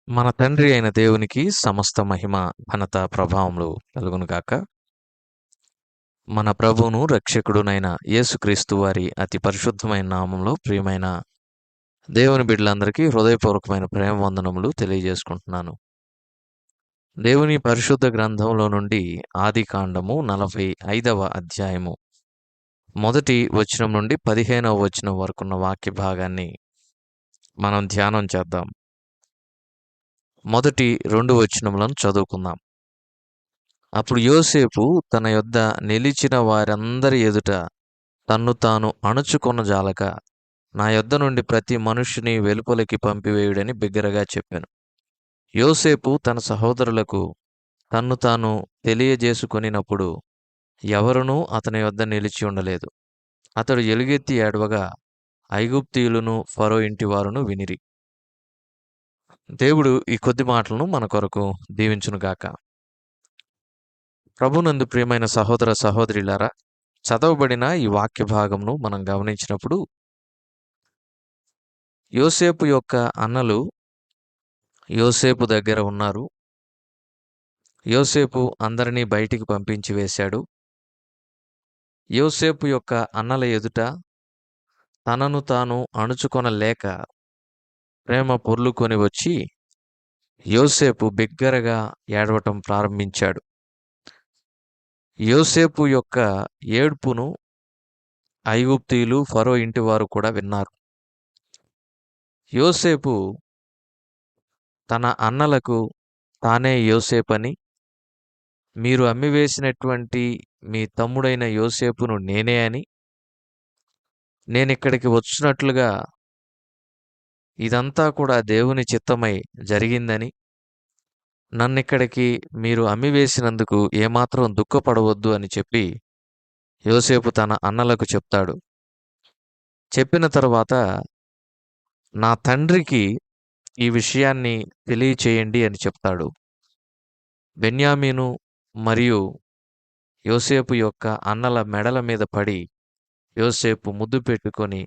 మన తండ్రి అయిన దేవునికి సమస్త మహిమ, ఘనత, ప్రభావములు కలుగునుగాక. మన ప్రభువును రక్షకుడునైన యేసుక్రీస్తు వారి అతి పరిశుద్ధమైన నామంలో ప్రియమైన దేవుని బిడ్డలందరికీ హృదయపూర్వకమైన ప్రేమ వందనములు తెలియజేసుకుంటున్నాను. దేవుని పరిశుద్ధ గ్రంథంలో నుండి ఆదికాండము 45వ అధ్యాయము మొదటి వచనం నుండి 15వ వచనం వరకున్న వాక్య భాగాన్ని మనం ధ్యానం చేద్దాం. మొదటి 2 వచనములను చదువుకుందాం. అప్పుడు యోసేపు తన యొద్ద నిలిచిన వారందరి ఎదుట తన్ను తాను అణుచుకొనజాలక, నా యొద్ద నుండి ప్రతి మనుష్యుని వెలుపలికి పంపివేయుడని బిగ్గరగా చెప్పాను. యోసేపు తన సహోదరులకు తన్ను తాను తెలియజేసుకొనినప్పుడు ఎవరునూ అతని యొద్ద నిలిచి ఉండలేదు. అతడు ఎలుగెత్తి ఏడవగా ఐగుప్తీయులను ఫరో ఇంటివారును వినిరి. దేవుడు ఈ కొద్ది మాటలను మన కొరకు దీవించునుగాక. ప్రభునందు ప్రియమైన సహోదర సహోదరులారా, చదవబడిన ఈ వాక్య భాగంను మనం గమనించినప్పుడు యోసేపు యొక్క అన్నలు యోసేపు దగ్గర ఉన్నారు. యోసేపు అందరినీ బయటికి పంపించి వేశాడు. యోసేపు యొక్క అన్నల ఎదుట తనను తాను అణుచుకొనలేక ప్రేమ పొర్లుకొని వచ్చి యోసేపు బిగ్గరగా ఏడవటం ప్రారంభించాడు. యోసేపు యొక్క ఏడ్పును ఐగుప్తీయులు, ఫరో ఇంటివారు కూడా విన్నారు. యోసేపు తన అన్నలకు తానే యోసేపని, మీరు అమ్మివేసినటువంటి మీ తమ్ముడైన యోసేపును నేనే అని, నేనిక్కడికి వచ్చినట్లుగా ఇదంతా కూడా దేవుని చిత్తమై జరిగిందని, నన్నిక్కడికి మీరు అమ్మివేసినందుకు ఏమాత్రం దుఃఖపడవద్దు అని చెప్పి యోసేపు తన అన్నలకు చెప్తాడు. చెప్పిన తరువాత నా తండ్రికి ఈ విషయాన్ని తెలియచేయండి అని చెప్తాడు. బెన్యామీను మరియు యోసేపు యొక్క అన్నల మెడల మీద పడి యోసేపు ముద్దు పెట్టుకొని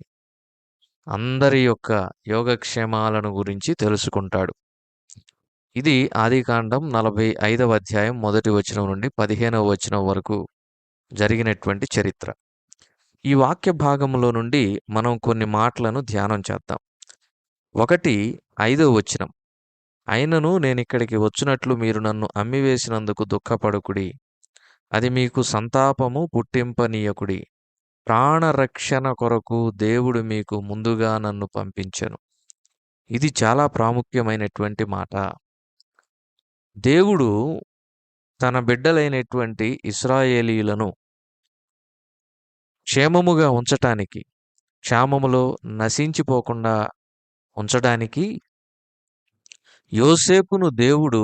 అందరి యొక్క యోగక్షేమాలను గురించి తెలుసుకుంటాడు. ఇది ఆదికాండం 45వ అధ్యాయం మొదటి వచనం నుండి 15వ వచనం వరకు జరిగినటువంటి చరిత్ర. ఈ వాక్య భాగంలో నుండి మనం కొన్ని మాటలను ధ్యానం చేద్దాం. 5వ వచనం, అయినను నేనిక్కడికి వచ్చినట్లు మీరు నన్ను అమ్మివేసినందుకు దుఃఖపడకుడి, అది మీకు సంతాపము పుట్టింపనీయకుడి, ప్రాణరక్షణ కొరకు దేవుడు మీకు ముందుగా నన్ను పంపించెను. ఇది చాలా ప్రాముఖ్యమైనటువంటి మాట. దేవుడు తన బిడ్డలైనటువంటి ఇశ్రాయేలీయులను క్షేమముగా ఉంచటానికి, క్షామములో నశించిపోకుండా ఉంచడానికి యోసేపును దేవుడు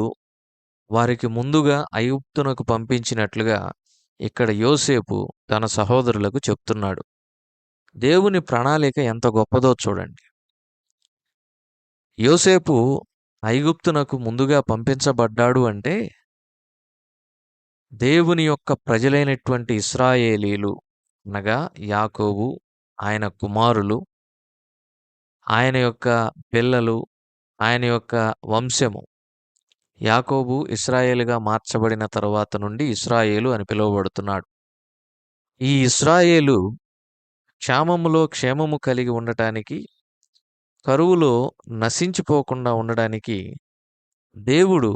వారికి ముందుగా ఐగుప్తునకు పంపించినట్లుగా ఇక్కడ యోసేపు తన సహోదరులకు చెప్తున్నాడు. దేవుని ప్రణాళిక ఎంత గొప్పదో చూడండి. యోసేపు ఐగుప్తునకు ముందుగా పంపించబడ్డాడు అంటే దేవుని యొక్క ప్రజలైనటువంటి ఇశ్రాయేలీలు అనగా యాకోబు, ఆయన కుమారులు, ఆయన యొక్క పిల్లలు, ఆయన యొక్క వంశము, యాకోబు ఇశ్రాయేలుగా మార్చబడిన తరువాత నుండి ఇశ్రాయేలు అని పిలువబడుతున్నాడు. ఈ ఇశ్రాయేలు క్షామములో క్షేమము కలిగి ఉండటానికి, కరువులో నశించిపోకుండా ఉండడానికి దేవుడు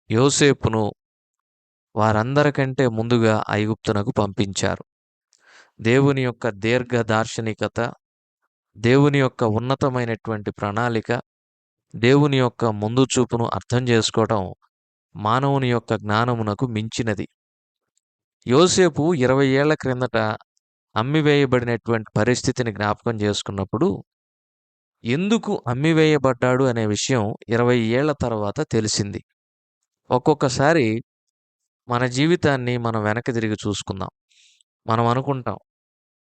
యోసేపును వారందరికంటే ముందుగా ఐగుప్తునకు పంపించారు. దేవుని యొక్క దీర్ఘ దార్శనికత, దేవుని యొక్క ఉన్నతమైనటువంటి ప్రణాళిక, దేవుని యొక్క ముందు చూపును అర్థం చేసుకోవటం మానవుని యొక్క జ్ఞానమునకు మించినది. యోసేపు 20 ఏళ్ల క్రిందట అమ్మివేయబడినటువంటి పరిస్థితిని జ్ఞాపకం చేసుకున్నప్పుడు ఎందుకు అమ్మివేయబడ్డాడు అనే విషయం 20 ఏళ్ల తర్వాత తెలిసింది. ఒక్కొక్కసారి మన జీవితాన్ని మనం వెనక్కి తిరిగి చూసుకుందాం. మనం అనుకుంటాం,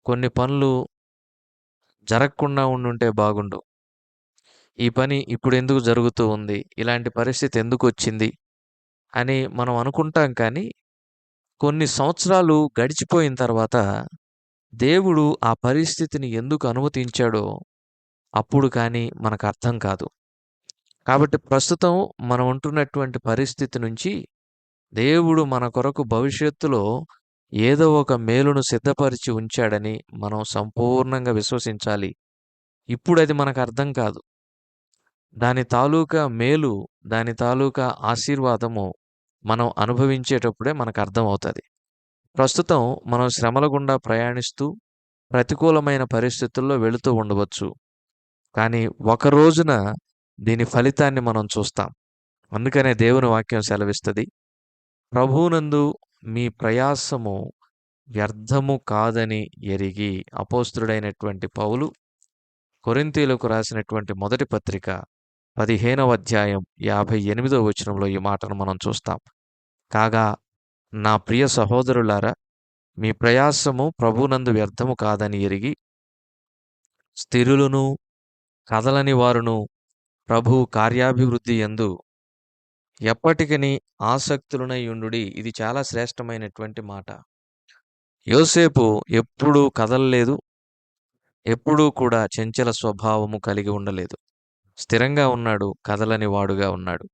కొన్ని పనులు జరగకుండా ఉండుంటే బాగుండు, ఈ పని ఇప్పుడు ఎందుకు జరుగుతూ ఉంది, ఇలాంటి పరిస్థితి ఎందుకు వచ్చింది అని మనం అనుకుంటాం. కానీ కొన్ని సంవత్సరాలు గడిచిపోయిన తర్వాత దేవుడు ఆ పరిస్థితిని ఎందుకు అనుమతించాడో అప్పుడు కానీ మనకు అర్థం కాదు. కాబట్టి ప్రస్తుతం మనం ఉంటున్నటువంటి పరిస్థితి నుంచి దేవుడు మన కొరకు భవిష్యత్తులో ఏదో ఒక మేలును సిద్ధపరిచి ఉంచాడని మనం సంపూర్ణంగా విశ్వసించాలి. ఇప్పుడది మనకు అర్థం కాదు. దాని తాలూకా మేలు, దాని తాలూకా ఆశీర్వాదము మనం అనుభవించేటప్పుడే మనకు అర్థమవుతది. ప్రస్తుతం మనం శ్రమల గుండా ప్రయాణిస్తూ ప్రతికూలమైన పరిస్థితుల్లో వెళుతూ ఉండవచ్చు. కానీ ఒక రోజున దీని ఫలితాన్ని మనం చూస్తాం. అందుకనే దేవుని వాక్యం సెలవిస్తది. ప్రభువునందు మీ ప్రయాసము వ్యర్థము కాదని ఎరిగి అపోస్తలుడైనటువంటి పౌలు కొరింథీయులకు రాసినటువంటి మొదటి పత్రిక 15వ అధ్యాయం 58వ వచనంలో ఈ మాటను మనం చూస్తాం. కాగా నా ప్రియ సహోదరులారా, మీ ప్రయాసము ప్రభువునందు వ్యర్థము కాదని ఎరిగి స్థిరులను కదలని వారును ప్రభువు కార్యాభివృద్ధి యందు ఎప్పటికని ఆసక్తులనై యుండుడి. ఇది చాలా శ్రేష్టమైనటువంటి మాట. యోసేపు ఎప్పుడూ కదలలేదు. ఎప్పుడూ కూడా చంచల స్వభావము కలిగి ఉండలేదు. స్థిరంగా ఉన్నాడు. కదలని వాడుగా ఉన్నాడు.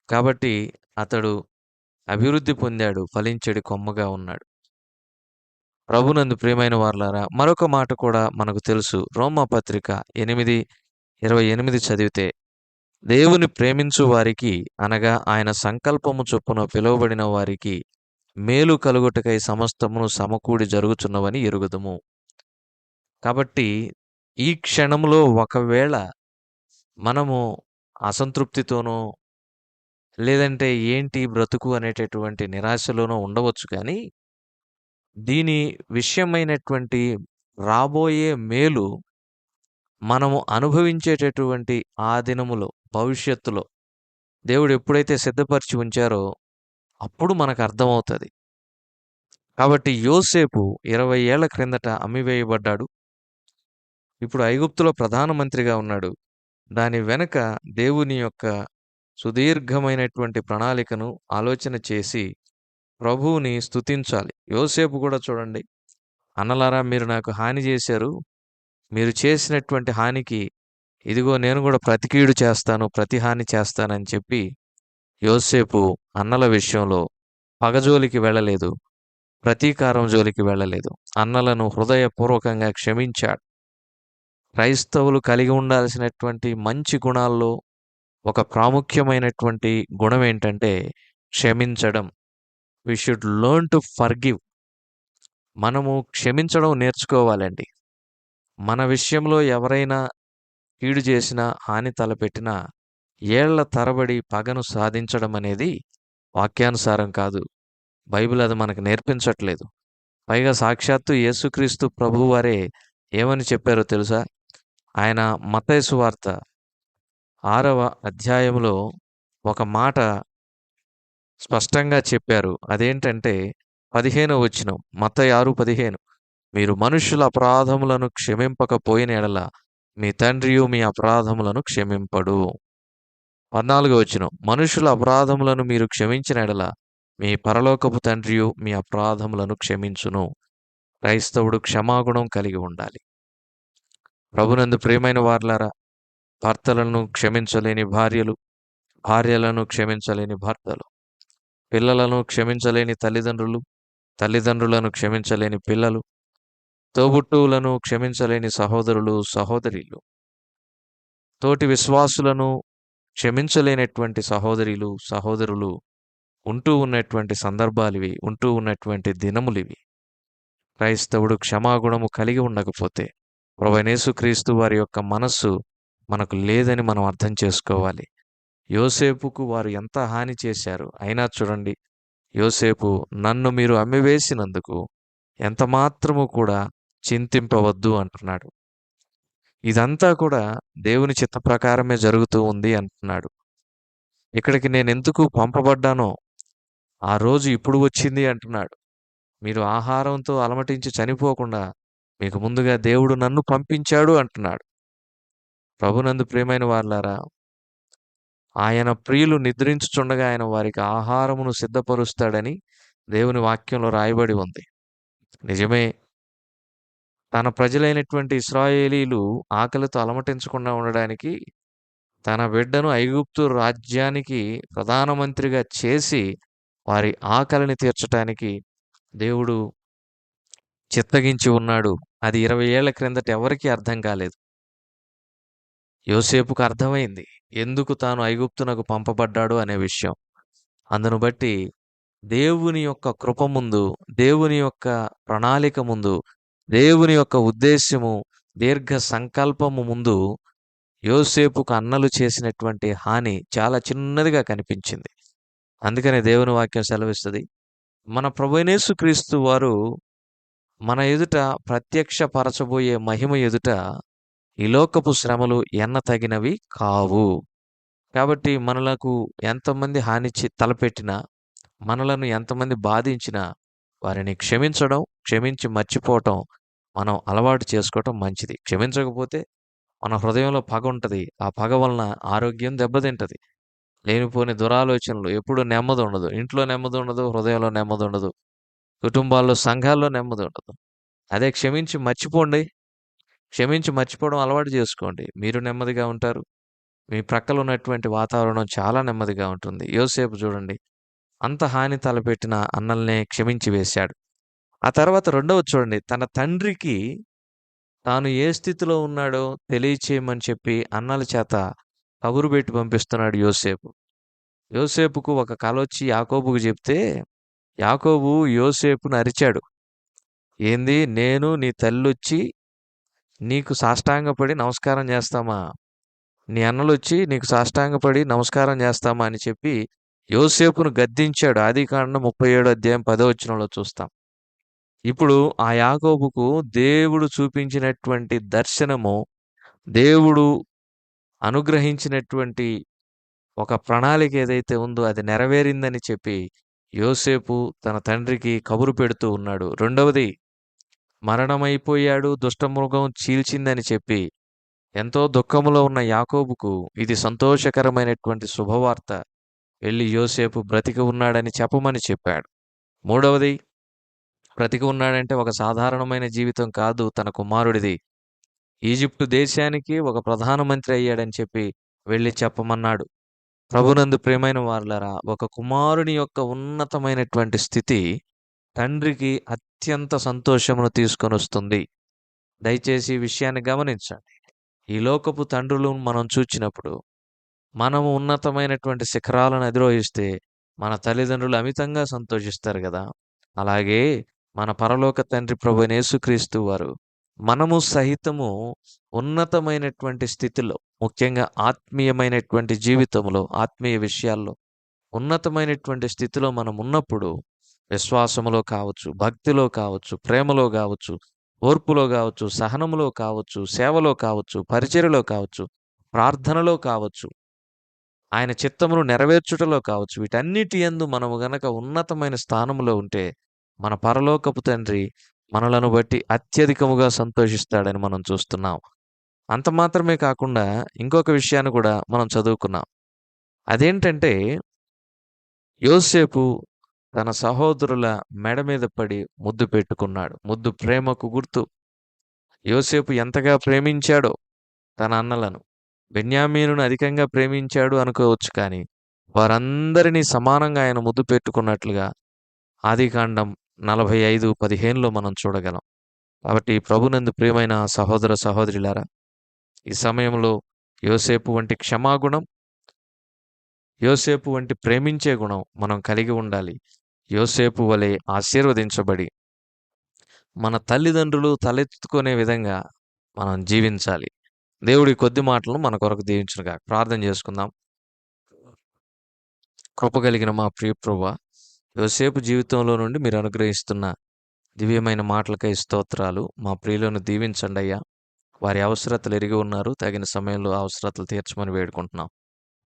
కాబట్టి అతడు అభివృద్ధి పొందాడు. ఫలించెడి కొమ్మగా ఉన్నాడు. ప్రభునందు ప్రియమైన వారలారా, మరొక మాట కూడా మనకు తెలుసు. రోమా పత్రిక 8:28 చదివితే, దేవుని ప్రేమించు వారికి అనగా ఆయన సంకల్పము చొప్పున పిలువబడిన వారికి మేలు కలుగుటకై సమస్తమును సమకూడి జరుగుచున్నవని ఎరుగుదుము. కాబట్టి ఈ క్షణంలో ఒకవేళ మనము అసంతృప్తితోనో లేదంటే ఏంటి బ్రతుకు అనేటటువంటి నిరాశలోనో ఉండవచ్చు. కానీ దీని విషయమైనటువంటి రాబోయే మేలు మనము అనుభవించేటటువంటి ఆ దినములో, భవిష్యత్తులో దేవుడు ఎప్పుడైతే సిద్ధపరిచి ఉంచారో అప్పుడు మనకు అర్థమవుతది. కాబట్టి యోసేపు 20 ఏళ్ల క్రిందట అమ్మివేయబడ్డాడు. ఇప్పుడు ఐగుప్తులో ప్రధానమంత్రిగా ఉన్నాడు. దాని వెనక దేవుని యొక్క సుదీర్ఘమైనటువంటి ప్రణాళికను ఆలోచన చేసి ప్రభువుని స్తుతించాలి. యోసేపు కూడా చూడండి, అన్నలారా మీరు నాకు హాని చేశారు. మీరు చేసినటువంటి హానికి ఇదిగో నేను కూడా ప్రతికీడు చేస్తాను, ప్రతిహాని చేస్తానని చెప్పి యోసేపు అన్నల విషయంలో పగజోలికి వెళ్ళలేదు. ప్రతీకారం జోలికి వెళ్ళలేదు. అన్నలను హృదయపూర్వకంగా క్షమించాడు. క్రైస్తవులు కలిగి ఉండాల్సినటువంటి మంచి గుణాల్లో ఒక ప్రాముఖ్యమైనటువంటి గుణం ఏంటంటే క్షమించడం. We should learn to forgive. మనము క్షమించడం నేర్చుకోవాలండి. మన విషయంలో ఎవరైనా కీడు చేసినా, హాని తలపెట్టినా ఏళ్ల తరబడి పగను సాధించడం అనేది వాక్యానుసారం కాదు. బైబిల్ అది మనకు నేర్పించట్లేదు. పైగా సాక్షాత్తు యేసుక్రీస్తు ప్రభువారే ఏమని చెప్పారో తెలుసా? ఆయన మత్తయి సువార్త 6వ అధ్యాయంలో ఒక మాట స్పష్టంగా చెప్పారు. అదేంటంటే 15వ వచనం, మత్తయి 6:15, మీరు మనుష్యుల అపరాధములను క్షమింపకపోయిన ఎడల మీ తండ్రియు మీ అపరాధములను క్షమింపడు. 14వ వచనం, మనుష్యుల అపరాధములను మీరు క్షమించిన ఎడల మీ పరలోకపు తండ్రియు మీ అపరాధములను క్షమించును. క్రైస్తవుడు క్షమాగుణం కలిగి ఉండాలి. ప్రభునందు ప్రియమైన వారలారా, భర్తలను క్షమించలేని భార్యలు, భార్యలను క్షమించలేని భర్తలు, పిల్లలను క్షమించలేని తల్లిదండ్రులు, తల్లిదండ్రులను క్షమించలేని పిల్లలు, తోబుట్టువులను క్షమించలేని సహోదరులు, సహోదరీలు, తోటి విశ్వాసులను క్షమించలేనటువంటి సహోదరీలు, సహోదరులు ఉంటూ ఉన్నటువంటి సందర్భాలివి, ఉంటూ ఉన్నటువంటి దినములివి. క్రైస్తవుడు క్షమాగుణము కలిగి ఉండకపోతే ప్రభువైన యేసుక్రీస్తు వారి యొక్క మనస్సు మనకు లేదని మనం అర్థం చేసుకోవాలి. యోసేపుకు వారు ఎంత హాని చేశారు, అయినా చూడండి, యోసేపు నన్ను మీరు అమ్మివేసినందుకు ఎంత మాత్రము కూడా చింతింపవద్దు అంటున్నాడు. ఇదంతా కూడా దేవుని చిత్త ప్రకారమే జరుగుతూ ఉంది అంటున్నాడు. ఇక్కడికి నేనెందుకు పంపబడ్డానో ఆ రోజు ఇప్పుడు వచ్చింది అంటున్నాడు. మీరు ఆహారంతో అలమటించి చనిపోకుండా మీకు ముందుగా దేవుడు నన్ను పంపించాడు అంటున్నాడు. ప్రభునందు ప్రియమైన వారలారా, ఆయన ప్రియులు నిద్రించుచుండగా ఆయన వారికి ఆహారమును సిద్ధపరుస్తాడని దేవుని వాక్యంలో రాయబడి ఉంది. నిజమే, తన ప్రజలైనటువంటి ఇశ్రాయేలీలు ఆకలితో అలమటించకుండా ఉండడానికి తన బిడ్డను ఐగుప్తు రాజ్యానికి ప్రధానమంత్రిగా చేసి వారి ఆకలిని తీర్చటానికి దేవుడు చిత్తగించి ఉన్నాడు. అది 20 ఏళ్ల క్రిందట ఎవరికీ అర్థం కాలేదు. యోసేపుకు అర్థమైంది. ఎందుకు తాను ఐగుప్తునకు పంపబడ్డాడు అనే విషయం. అందును బట్టి దేవుని యొక్క కృప ముందు, దేవుని యొక్క ప్రణాళిక ముందు, దేవుని యొక్క ఉద్దేశ్యము, దీర్ఘ సంకల్పము ముందు యోసేపుకు అన్నలు చేసినటువంటి హాని చాలా చిన్నదిగా కనిపించింది. అందుకనే దేవుని వాక్యం సెలవిస్తది. మన ప్రభువైన యేసుక్రీస్తు వారు మన ఎదుట ప్రత్యక్షపరచబోయే మహిమ ఎదుట ఈ లోకపు శ్రమలు ఎన్నతగినవి కావు. కాబట్టి మనలకు ఎంతమంది తలపెట్టినా, మనలను ఎంతమంది బాధించినా వారిని క్షమించడం, క్షమించి మర్చిపోవటం మనం అలవాటు చేసుకోవటం మంచిది. క్షమించకపోతే మన హృదయంలో పగ ఉంటది. ఆ పగ వలన ఆరోగ్యం దెబ్బతింటది. లేనిపోని దురాలోచనలు, ఎప్పుడు నెమ్మదుండదు. ఇంట్లో నెమ్మదుండదు, హృదయంలో నెమ్మదుండదు. కుటుంబాల్లో, సంఘాల్లో నెమ్మదుండదు. అదే క్షమించి మర్చిపోండి. క్షమించి మర్చిపోవడం అలవాటు చేసుకోండి. మీరు నెమ్మదిగా ఉంటారు. మీ ప్రక్కల ఉన్నటువంటి వాతావరణం చాలా నెమ్మదిగా ఉంటుంది. యోసేపు చూడండి, అంత హాని తలపెట్టిన అన్నల్నే క్షమించి వేశాడు. ఆ తర్వాత రెండవది చూడండి, తన తండ్రికి తాను ఏ స్థితిలో ఉన్నాడో తెలియచేయమని చెప్పి అన్నల చేత కబురు పెట్టి పంపిస్తున్నాడు యోసేపు. యోసేపుకు ఒక కలొచ్చి యాకోబుకు చెప్తే, యాకోబు యోసేపును అరిచాడు. ఏంది, నేను నీ తల్లొచ్చి నీకు సాష్టాంగపడి నమస్కారం చేస్తామా? నీ అన్నలొచ్చి నీకు సాష్టాంగపడి నమస్కారం చేస్తామా అని చెప్పి యోసేపును గద్దించాడు. ఆదికాండం 37 అధ్యాయం 10వ వచనంలో చూస్తాం. ఇప్పుడు ఆ యాకోబుకు దేవుడు చూపించినటువంటి దర్శనము, దేవుడు అనుగ్రహించినటువంటి ఒక ప్రణాళిక ఏదైతే ఉందో అది నెరవేరిందని చెప్పి యోసేపు తన తండ్రికి కబురు పెడుతూ ఉన్నాడు. రెండవది, మరణమైపోయాడు, దుష్టమృగం చీల్చిందని చెప్పి ఎంతో దుఃఖములో ఉన్న యాకోబుకు ఇది సంతోషకరమైనటువంటి శుభవార్త. వెళ్ళి యోసేపు బ్రతికి ఉన్నాడని చెప్పమని చెప్పాడు. మూడవది, బ్రతికి ఉన్నాడంటే ఒక సాధారణమైన జీవితం కాదు తన కుమారుడిది. ఈజిప్టు దేశానికి ఒక ప్రధానమంత్రి అయ్యాడని చెప్పి వెళ్ళి చెప్పమన్నాడు. ప్రభునందు ప్రియమైన వారలారా, ఒక కుమారుని యొక్క ఉన్నతమైనటువంటి స్థితి తండ్రికి అత్యంత సంతోషమును తీసుకొని వస్తుంది. దయచేసి ఈ విషయాన్ని గమనించండి. ఈ లోకపు తండ్రులను మనం చూచినప్పుడు, మనము ఉన్నతమైనటువంటి శిఖరాలను అధిరోహిస్తే మన తల్లిదండ్రులు అమితంగా సంతోషిస్తారు కదా. అలాగే మన పరలోక తండ్రి ప్రభువైన యేసుక్రీస్తు వారు మనము సహితము ఉన్నతమైనటువంటి స్థితిలో, ముఖ్యంగా ఆత్మీయమైనటువంటి జీవితంలో, ఆత్మీయ విషయాల్లో ఉన్నతమైనటువంటి స్థితిలో మనం ఉన్నప్పుడు విశ్వాసములో కావచ్చు, భక్తిలో కావచ్చు, ప్రేమలో కావచ్చు, ఓర్పులో కావచ్చు, సహనములో కావచ్చు, సేవలో కావచ్చు, పరిచర్యలో కావచ్చు, ప్రార్థనలో కావచ్చు, ఆయన చిత్తమును నెరవేర్చుటలో కావచ్చు, వీటన్నిటి యందు మనము గనక ఉన్నతమైన స్థానములో ఉంటే మన పరలోకపు తండ్రి మనలను బట్టి అత్యధికముగా సంతోషిస్తాడని మనం చూస్తున్నాం. అంత మాత్రమే కాకుండా ఇంకొక విషయాన్ని కూడా మనం చదువుకున్నాం. అదేంటంటే, యోసేపు తన సహోదరుల మెడ మీద పడి ముద్దు పెట్టుకున్నాడు. ముద్దు ప్రేమకు గుర్తు. యోసేపు ఎంతగా ప్రేమించాడో తన అన్నలను, బెన్యామీనును అధికంగా ప్రేమించాడు అనుకోవచ్చు, కానీ వారందరినీ సమానంగా ఆయన ముద్దు పెట్టుకున్నట్లుగా ఆదికాండం 45:15లో మనం చూడగలం. కాబట్టి ప్రభునందు ప్రియమైన సహోదర సహోదరులారా, ఈ సమయంలో యోసేపు వంటి క్షమాగుణం, యోసేపు వంటి ప్రేమించే గుణం మనం కలిగి ఉండాలి. యోసేపు వలె ఆశీర్వదించబడి మన తల్లిదండ్రులు తలెత్తుకునే విధంగా మనం జీవించాలి. దేవుడి కొద్ది మాటలను మన కొరకు దీవించునుగాక. ప్రార్థన చేసుకుందాం. కృప కలిగిన మా ప్రియ ప్రభువా, యోసేపు జీవితంలో నుండి మీరు అనుగ్రహిస్తున్న దివ్యమైన మాటలకై స్తోత్రాలు. మా ప్రియులను దీవించండి అయ్యా. వారి అవసరతలు ఎరిగి ఉన్నారు. తగిన సమయంలో ఆ అవసరతలు తీర్చమని వేడుకుంటున్నాం.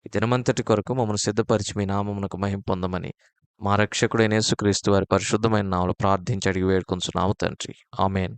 ఈ దినమంతటి కొరకు మమ్మల్ని సిద్ధపరిచి మీ నామమునకు మహిమ పొందమని మా రక్షకుడైన యేసుక్రీస్తు వారి పరిశుద్ధమైన నామములో ప్రార్థించి అడిగి వేడుకొంచున్నాము తండ్రి. ఆమేన్.